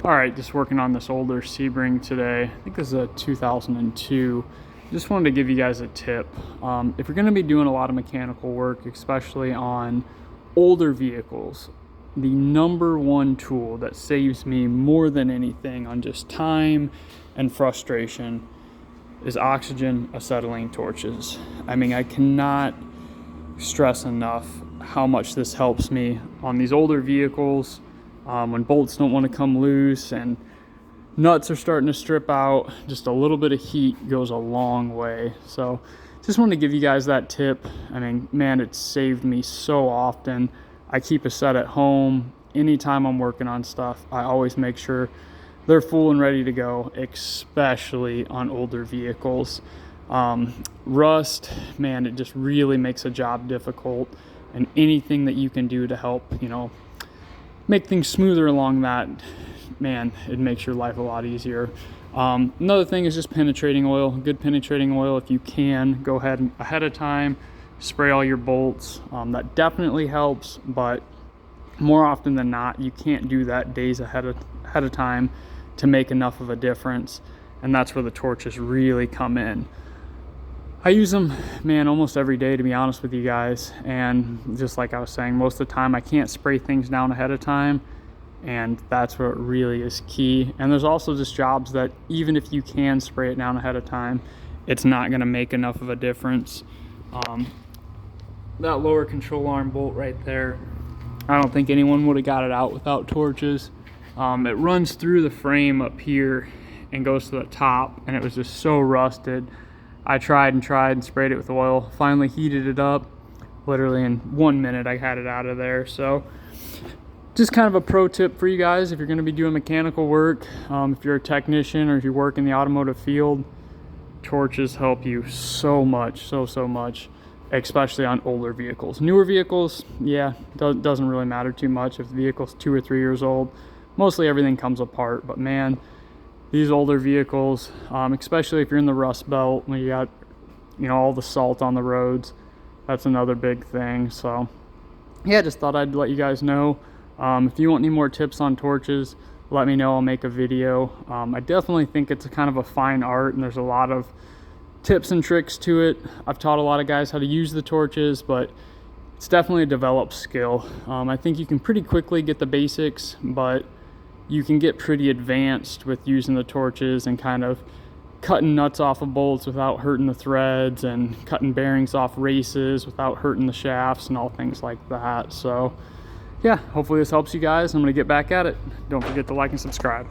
All right, just working on this older Sebring today. I think this is a 2002. Just wanted to give you guys a tip. If you're going to be doing a lot of mechanical work, especially on older vehicles, the number one tool that saves me more than anything on just time and frustration is oxygen acetylene torches. I mean, I cannot stress enough how much this helps me on these older vehicles. When bolts don't want to come loose and nuts are starting to strip out, just a little bit of heat goes a long way. So just wanted to give you guys that tip. I mean, man, it's saved me so often. I keep a set at home. Anytime I'm working on stuff, I always make sure they're full and ready to go, especially on older vehicles. Rust, man, it just really makes a job difficult, and anything that you can do to help, make things smoother along that, man, it makes your life a lot easier. Another thing is just penetrating oil. Good penetrating oil, if you can, go ahead ahead of time, spray all your bolts. That definitely helps, but more often than not, you can't do that days ahead of time to make enough of a difference, and that's where the torches really come in. I use them, man, almost every day, to be honest with you guys. And just like I was saying, most of the time I can't spray things down ahead of time, and that's what really is key. And there's also just jobs that even if you can spray it down ahead of time, it's not going to make enough of a difference. That lower control arm bolt right there, I don't think anyone would have got it out without torches. It runs through the frame up here and goes to the top, and it was just so rusted. I tried and sprayed it with oil, finally heated it up. Literally in 1 minute I had it out of there. So just kind of a pro tip for you guys if you're going to be doing mechanical work, if you're a technician or if you work in the automotive field, torches help you so much, so much, especially on older vehicles. Newer vehicles, yeah, doesn't really matter too much if the vehicle's 2 or 3 years old. Mostly everything comes apart, but man, these older vehicles, especially if you're in the Rust Belt, when you got, all the salt on the roads, that's another big thing. So yeah, just thought I'd let you guys know. If you want any more tips on torches, let me know. I'll make a video. I definitely think it's a kind of a fine art, and there's a lot of tips and tricks to it. I've taught a lot of guys how to use the torches, but it's definitely a developed skill. I think you can pretty quickly get the basics, but you can get pretty advanced with using the torches and kind of cutting nuts off of bolts without hurting the threads, and cutting bearings off races without hurting the shafts and all things like that. So yeah, hopefully this helps you guys. I'm going to get back at it. Don't forget to like and subscribe.